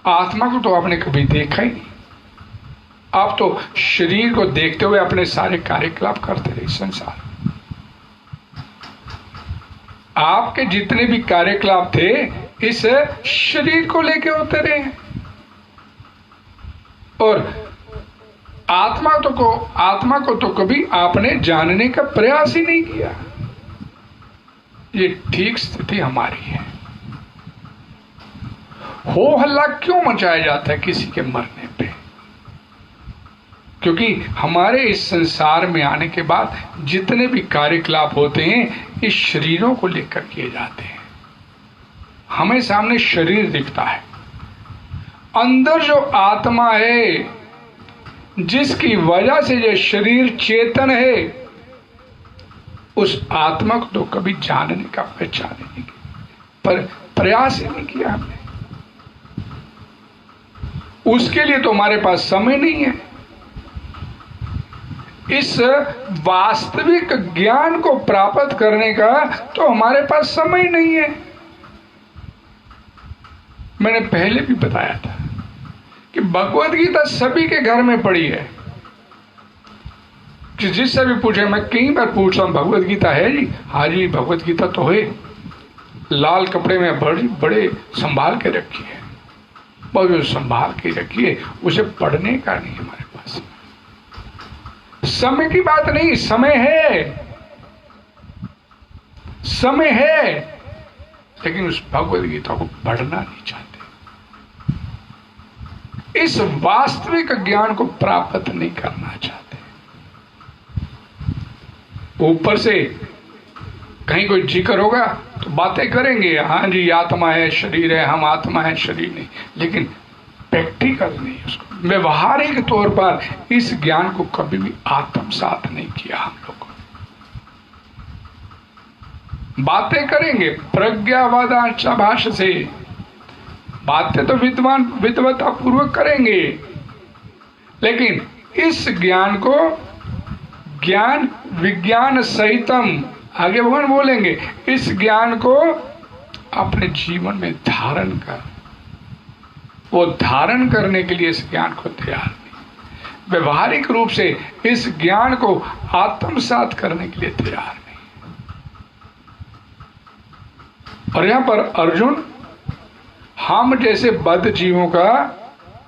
आत्मा को तो आपने कभी देखा ही नहीं। आप तो शरीर को देखते हुए अपने सारे कार्यकलाप करते रहे। संसार आपके जितने भी कार्यकलाप थे इस शरीर को लेके होते रहे, और आत्मा को तो कभी आपने जानने का प्रयास ही नहीं किया। ये ठीक स्थिति हमारी है। हो हल्ला क्यों मचाया जाता है किसी के मरने पे? क्योंकि हमारे इस संसार में आने के बाद जितने भी कार्यकलाप होते हैं इस शरीरों को लेकर किए जाते हैं। हमें सामने शरीर दिखता है, अंदर जो आत्मा है जिसकी वजह से ये शरीर चेतन है, उस आत्मा को तो कभी जानने का पहचानने नहीं किया, पर प्रयास ही नहीं किया हमने। उसके लिए तो हमारे पास समय नहीं है। इस वास्तविक ज्ञान को प्राप्त करने का तो हमारे पास समय नहीं है। मैंने पहले भी बताया था कि भगवत गीता सभी के घर में पड़ी है। जिससे भी पूछे, मैं कई बार पूछ रहा हूं, भगवत गीता है जी? हाँ जी, भगवत गीता तो है, लाल कपड़े में बड़े संभाल के रखी है। बहुत संभाल के रखिए, उसे पढ़ने का नहीं हमारे पास। समय की बात नहीं, समय है, समय है। लेकिन उस भगवद गीता को पढ़ना नहीं चाहते, इस वास्तविक ज्ञान को प्राप्त नहीं करना चाहते। ऊपर से कहीं कोई जिक्र होगा तो बातें करेंगे, हाँ जी आत्मा है शरीर है, हम आत्मा है शरीर नहीं, लेकिन प्रैक्टिकल नहीं, उसको व्यवहारिक तौर पर इस ज्ञान को कभी भी आत्मसात नहीं किया हम लोगों ने। बातें करेंगे प्रज्ञावादांश भाष से, बातें तो विद्वता पूर्वक करेंगे, लेकिन इस ज्ञान को ज्ञान विज्ञान सहितम, आगे भगवान बोलेंगे, इस ज्ञान को अपने जीवन में धारण कर, वो धारण करने के लिए इस ज्ञान को तैयार नहीं, व्यवहारिक रूप से इस ज्ञान को आत्मसात करने के लिए तैयार नहीं। और यहां पर अर्जुन हम जैसे बद्ध जीवों का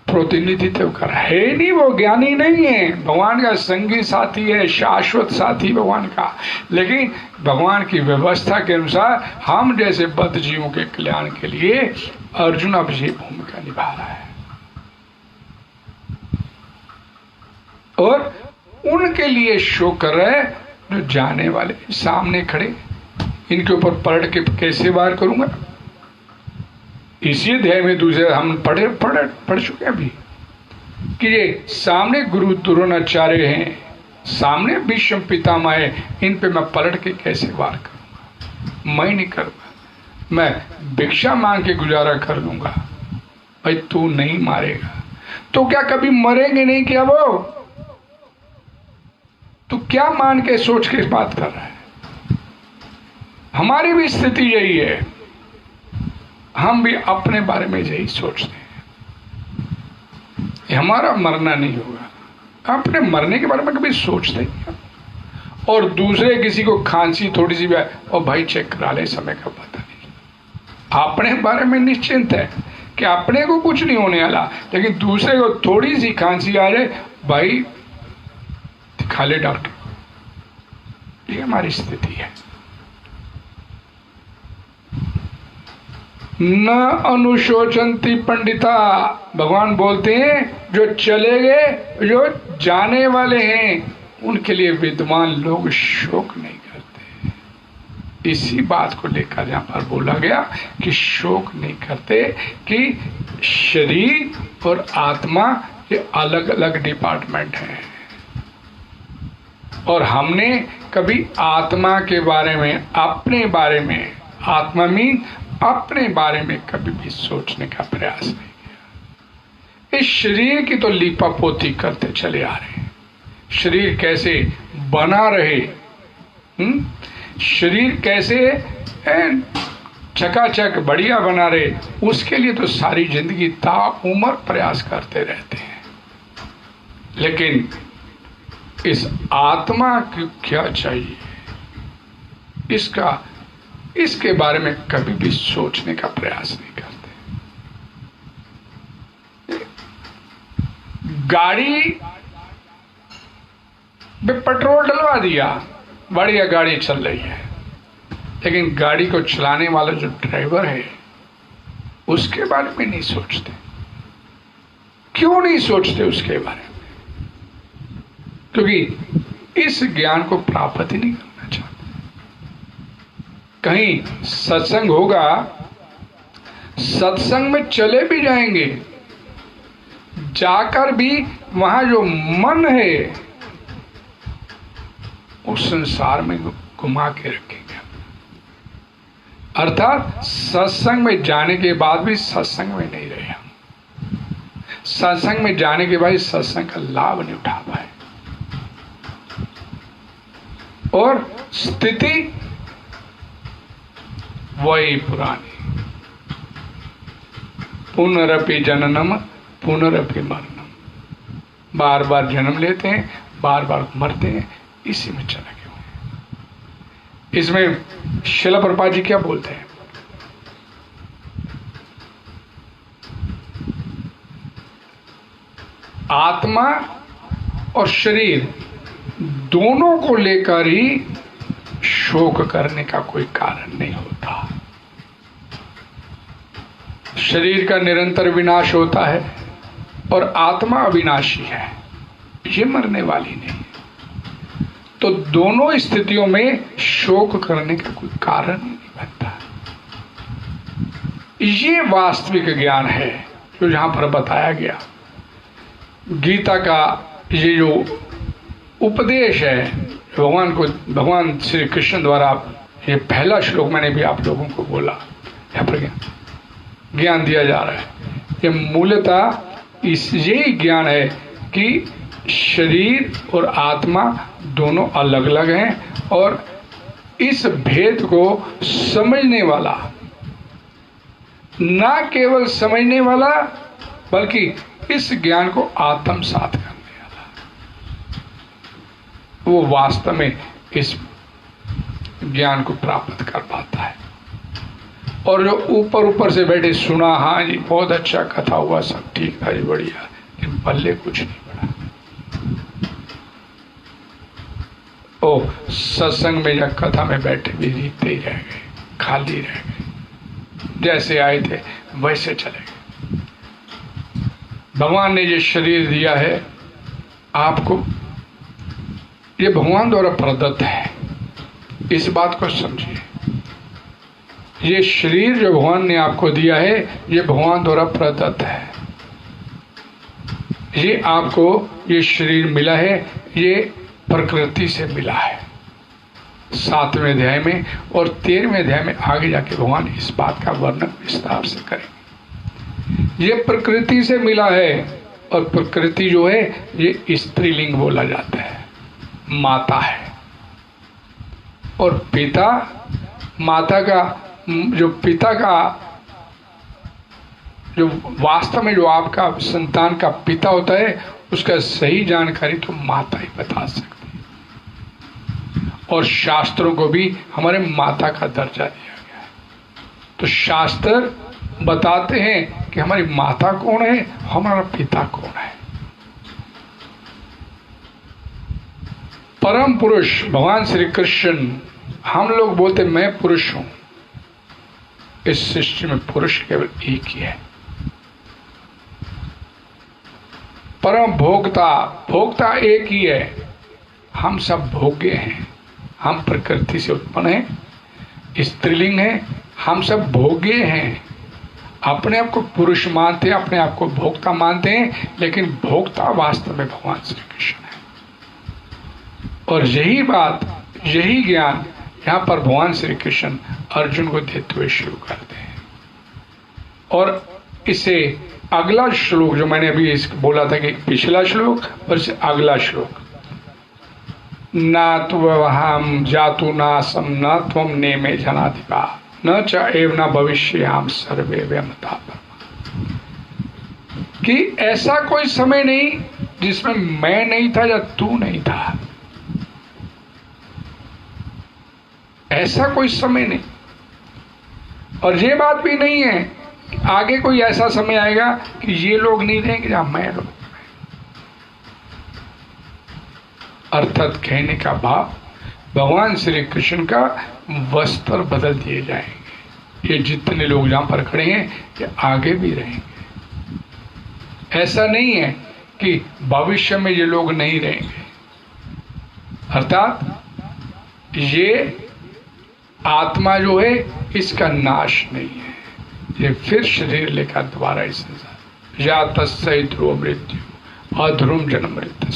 प्रतिनिधित्व कर है नहीं, वो ज्ञानी नहीं है, भगवान का संगी साथी है, शाश्वत साथी भगवान का, लेकिन भगवान की व्यवस्था के अनुसार हम जैसे बद्ध जीवों के कल्याण के लिए अर्जुन अब ये भूमिका निभा रहा है। और उनके लिए शो कर रहा है जो जाने वाले सामने खड़े, इनके ऊपर पलट के कैसे वार करूंगा। इसी अध्याय में दूसरे हम पढ़ चुके अभी कि ये सामने गुरु द्रोणाचार्य हैं, सामने भीष्म पितामह है, इन पे मैं पलट के कैसे वार करूंगा। मैं नहीं करूंगा, मैं भिक्षा मांग के गुजारा कर लूंगा। भाई तू नहीं मारेगा तो क्या कभी मरेंगे नहीं क्या वो? तू क्या मान के सोच के इस बात कर रहा है? हमारी भी स्थिति यही है, हम भी अपने बारे में यही सोचते हैं, हमारा मरना नहीं होगा। अपने मरने के बारे में कभी सोचते नहीं, और दूसरे किसी को खांसी थोड़ी सी भी आए और भाई चेक करा ले, समय का पता नहीं। अपने बारे में निश्चिंत है कि अपने को कुछ नहीं होने वाला, लेकिन दूसरे को थोड़ी सी खांसी आ जाए, भाई दिखा ले डॉक्टर। ये हमारी स्थिति है। न अनुशोचंती पंडिता, भगवान बोलते हैं जो चले गए, जो जाने वाले हैं, उनके लिए विद्वान लोग शोक नहीं करते। इसी बात को लेकर यहां पर बोला गया कि शोक नहीं करते, कि शरीर और आत्मा ये अलग अलग डिपार्टमेंट हैं, और हमने कभी आत्मा के बारे में, अपने बारे में, आत्मा मीन अपने बारे में कभी भी सोचने का प्रयास नहीं किया। इस शरीर की तो लीपापोती करते चले आ रहे हैं, शरीर कैसे बना रहे, शरीर कैसे चकाचक बढ़िया बना रहे, उसके लिए तो सारी जिंदगी ताउम्र प्रयास करते रहते हैं। लेकिन इस आत्मा को क्या चाहिए, इसके बारे में कभी भी सोचने का प्रयास नहीं करते। गाड़ी में पेट्रोल डलवा दिया, बढ़िया गाड़ी चल रही है, लेकिन गाड़ी को चलाने वाला जो ड्राइवर है उसके बारे में नहीं सोचते। क्यों नहीं सोचते उसके बारे में? क्योंकि इस ज्ञान को प्राप्त ही नहीं करना चाहते। कहीं सत्संग होगा, सत्संग में चले भी जाएंगे, जाकर भी वहां जो मन है उस संसार में घुमा के रखेंगे। अर्थात सत्संग में जाने के बाद भी सत्संग में नहीं रहे हम, सत्संग में जाने के बाद सत्संग का लाभ नहीं उठा पाए, और स्थिति वही पुरानी, पुनरपि जननम पुनरपि मरणम, बार बार जन्म लेते हैं, बार बार मरते हैं, इसी में चले गए हुए। इसमें श्रील प्रभुपाद जी क्या बोलते हैं? आत्मा और शरीर दोनों को लेकर ही शोक करने का कोई कारण नहीं होता। शरीर का निरंतर विनाश होता है और आत्मा अविनाशी है, ये मरने वाली नहीं। तो दोनों स्थितियों में शोक करने का कोई कारण ही नहीं बनता। ये वास्तविक ज्ञान है जो यहां पर बताया गया। गीता का ये जो उपदेश है भगवान श्री कृष्ण द्वारा, ये पहला श्लोक मैंने भी आप लोगों को बोला, यहाँ पर ज्ञान दिया जा रहा है। ये मूलतः यही ज्ञान है कि शरीर और आत्मा दोनों अलग अलग हैं और इस भेद को समझने वाला, ना केवल समझने वाला बल्कि इस ज्ञान को आत्मसात करने वाला, वो वास्तव में इस ज्ञान को प्राप्त कर पाता है। और जो ऊपर ऊपर से बैठे सुना, हाँ जी बहुत अच्छा कथा हुआ, सब ठीक था जी, बढ़िया, लेकिन पल्ले कुछ नहीं पड़ा। ओ सत्संग में या कथा में बैठे भी रीते ही रह गए, खाली रह गए, जैसे आए थे वैसे चले गए। भगवान ने ये शरीर दिया है आपको, ये भगवान द्वारा प्रदत्त है, इस बात को समझिए। ये शरीर जो भगवान ने आपको दिया है ये भगवान द्वारा प्रदत्त है। ये आपको ये शरीर मिला है, ये प्रकृति से मिला है। 7वें अध्याय में और 13वें अध्याय में आगे जाके भगवान इस बात का वर्णन विस्तार से करेंगे। ये प्रकृति से मिला है और प्रकृति जो है ये स्त्रीलिंग बोला जाता है, माता है। और पिता, माता का जो पिता का जो वास्तव में जो आपका संतान का पिता होता है उसका सही जानकारी तो माता ही बता सकती है। और शास्त्रों को भी हमारे माता का दर्जा दिया गया है। तो शास्त्र बताते हैं कि हमारी माता कौन है, हमारा पिता कौन है। परम पुरुष भगवान श्री कृष्ण, हम लोग बोलते मैं पुरुष हूं, इस सृष्टि में पुरुष केवल एक ही है। परम भोक्ता, भोक्ता एक ही है। हम सब भोग्य हैं, हम प्रकृति से उत्पन्न हैं, स्त्रीलिंग है, हम सब भोग्य हैं। अपने आप को पुरुष मानते हैं, अपने आप को भोक्ता मानते हैं, लेकिन भोक्ता वास्तव में भगवान श्री कृष्ण है। और यही बात, यही ज्ञान यहाँ पर भगवान श्री कृष्ण अर्जुन को देते हुए शुरू करते हैं। और इसे अगला श्लोक जो मैंने अभी बोला था कि पिछला श्लोक और इसे अगला श्लोक, ना त्वहम जातु नासम न त्वम नेमे जनाधिपा न च एव न भविष्याम सर्वे व्यमता, कि ऐसा कोई समय नहीं जिसमें मैं नहीं था या तू नहीं था, ऐसा कोई समय नहीं। और ये बात भी नहीं है कि आगे कोई ऐसा समय आएगा कि ये लोग नहीं रहेंगे जहां मैं रहूं। अर्थात कहने का भाव, भगवान श्री कृष्ण का वस्त्र बदल दिए जाएंगे। ये जितने लोग जहां पर खड़े हैं ये आगे भी रहेंगे। ऐसा नहीं है कि भविष्य में ये लोग नहीं रहेंगे। अर्थात ये आत्मा जो है इसका नाश नहीं है, ये फिर शरीर लेकर दोबारा इस संसार या तस्य ध्रुव मृत्यु अध्रुव जन्म मृत्यु,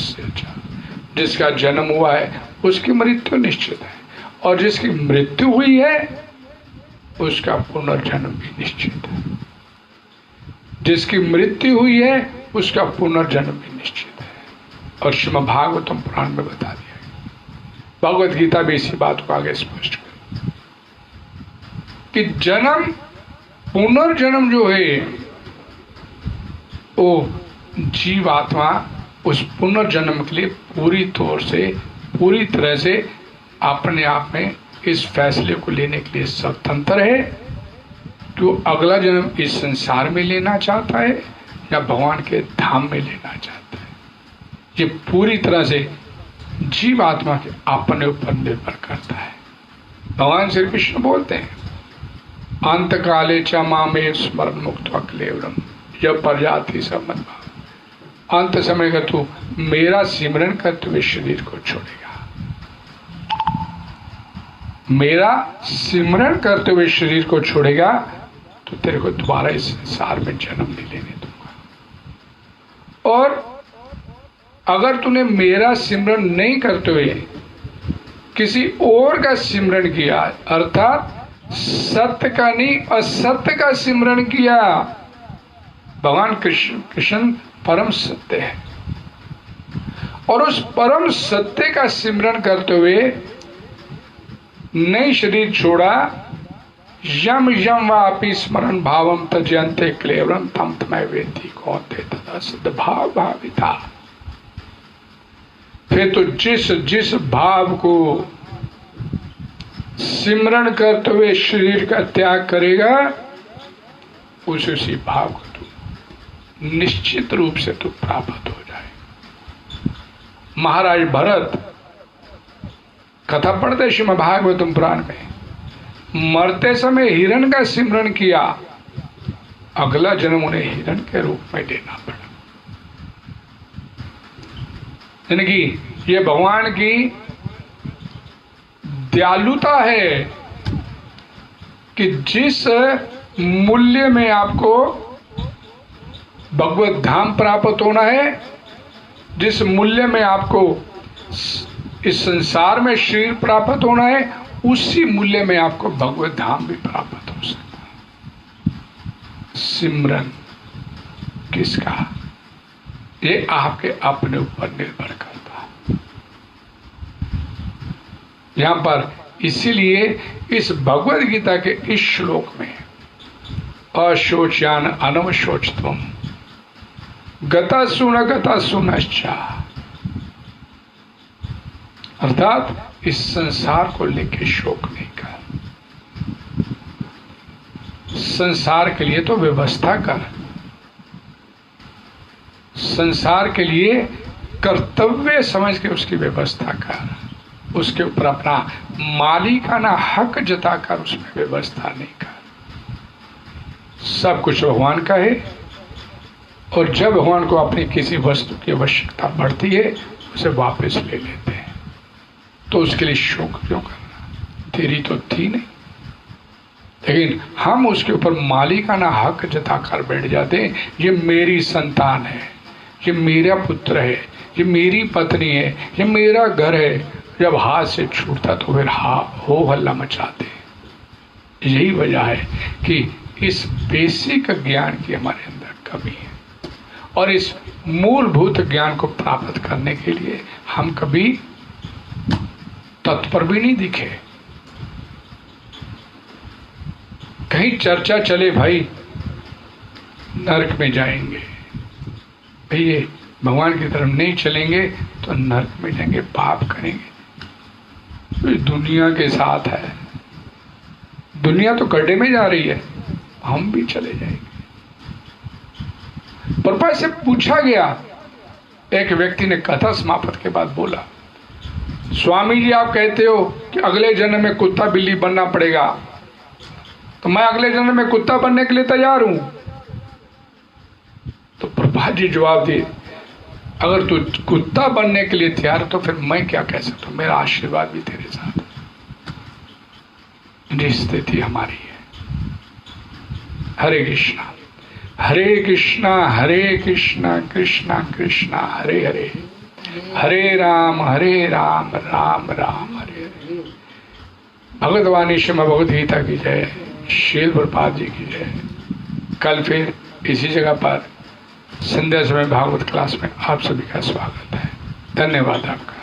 जिसका जन्म हुआ है उसकी मृत्यु निश्चित है, और जिसकी मृत्यु हुई है उसका पुनर्जन्म भी निश्चित है। जिसकी मृत्यु हुई है उसका पुनर्जन्म भी निश्चित है। और श्रीमद् भागवतम पुराण में बता दिया है, भगवत गीता भी इसी बात को आगे स्पष्ट कर कि जन्म पुनर्जन्म जो है वो जीवात्मा उस पुनर्जन्म के लिए पूरी तरह से अपने आप में इस फैसले को लेने के लिए स्वतंत्र है कि वो अगला जन्म इस संसार में लेना चाहता है या भगवान के धाम में लेना चाहता है। ये पूरी तरह से जीवात्मा के अपने ऊपर निर्भर करता है। भगवान श्री कृष्ण बोलते हैं अंत काले च मामे स्मरण मुक्त क्लेवरम, जब प्रजाति संबंध, अंत समय का तू मेरा सिमरन करते हुए शरीर को छोड़ेगा, मेरा सिमरन करते हुए शरीर को छोड़ेगा तो तेरे को दोबारा इस संसार में जन्म नहीं लेने दूंगा। और अगर तूने मेरा सिमरन नहीं करते हुए किसी और का सिमरन किया, अर्थात सत्य का नहीं असत्य का सिमरन किया, भगवान कृष्ण परम सत्य है, और उस परम सत्य का सिमरन करते हुए नई शरीर छोड़ा, यम यम वापि स्मरण भावम तजयन्ते क्लेवरम तम तमय वेत्ति कौन्ते तदा सिद्ध भाव भाविता। फिर तो जिस जिस भाव को सिमरन करते हुए शरीर का त्याग करेगा, उसी भाव को तू निश्चित रूप से तू प्राप्त हो जाए। महाराज भरत कथा पढ़ते श्रीमद् भागवतम पुराण में, मरते समय हिरण का सिमरन किया, अगला जन्म उन्हें हिरण के रूप में लेना पड़ा। यानी कि ये भगवान की दयालुता है कि जिस मूल्य में आपको भगवत धाम प्राप्त होना है, जिस मूल्य में आपको इस संसार में शरीर प्राप्त होना है, उसी मूल्य में आपको भगवत धाम भी प्राप्त हो सकता है। सिमरन किसका, ये आपके अपने ऊपर निर्भर करता है। यहां पर इसीलिए इस भगवद गीता के इस श्लोक में अशोच्यान अनवशोचत्वम गता सुनश्चा, अर्थात इस संसार को लेकर शोक नहीं कर, संसार के लिए तो व्यवस्था कर, संसार के लिए कर्तव्य समझ के उसकी व्यवस्था कर, उसके ऊपर अपना मालिकाना हक जताकर उसमें व्यवस्था नहीं कर। सब कुछ भगवान का है, और जब भगवान को अपनी किसी वस्तु की आवश्यकता बढ़ती है उसे वापस ले लेते हैं, तो उसके लिए शोक क्यों करना, तेरी तो थी नहीं। लेकिन हम उसके ऊपर मालिकाना हक जताकर बैठ जाते हैं, ये मेरी संतान है, ये मेरा पुत्र है, ये मेरी पत्नी है, ये मेरा घर है। जब हाथ से छूटता तो फिर हो हल्ला मचाते। यही वजह है कि इस बेसिक ज्ञान की हमारे अंदर कमी है, और इस मूलभूत ज्ञान को प्राप्त करने के लिए हम कभी तत्पर भी नहीं दिखे। कहीं चर्चा चले भाई नरक में जाएंगे, भैया भगवान की तरफ नहीं चलेंगे तो नरक में जाएंगे, पाप करेंगे। तो दुनिया के साथ है, दुनिया तो गड्ढे में जा रही है, हम भी चले जाएंगे। प्रभुपाद से पूछा गया, एक व्यक्ति ने कथा समाप्त के बाद बोला, स्वामी जी आप कहते हो कि अगले जन्म में कुत्ता बिल्ली बनना पड़ेगा, तो मैं अगले जन्म में कुत्ता बनने के लिए तैयार हूं। तो प्रभुपाद जी जवाब दिए, अगर तू कुत्ता बनने के लिए तैयार तो फिर मैं क्या कह सकता हूं, मेरा आशीर्वाद भी तेरे साथ। ये स्थिति हमारी है। हरे कृष्णा हरे कृष्णा कृष्णा कृष्णा हरे हरे, हरे राम राम राम हरे हरे। भगवतवाणी श्रीमद् भगवद गीता की जय, श्रील प्रभुपाद जी की जय। कल फिर इसी जगह पर संध्या समय भागवत क्लास में आप सभी का स्वागत है। धन्यवाद आपका।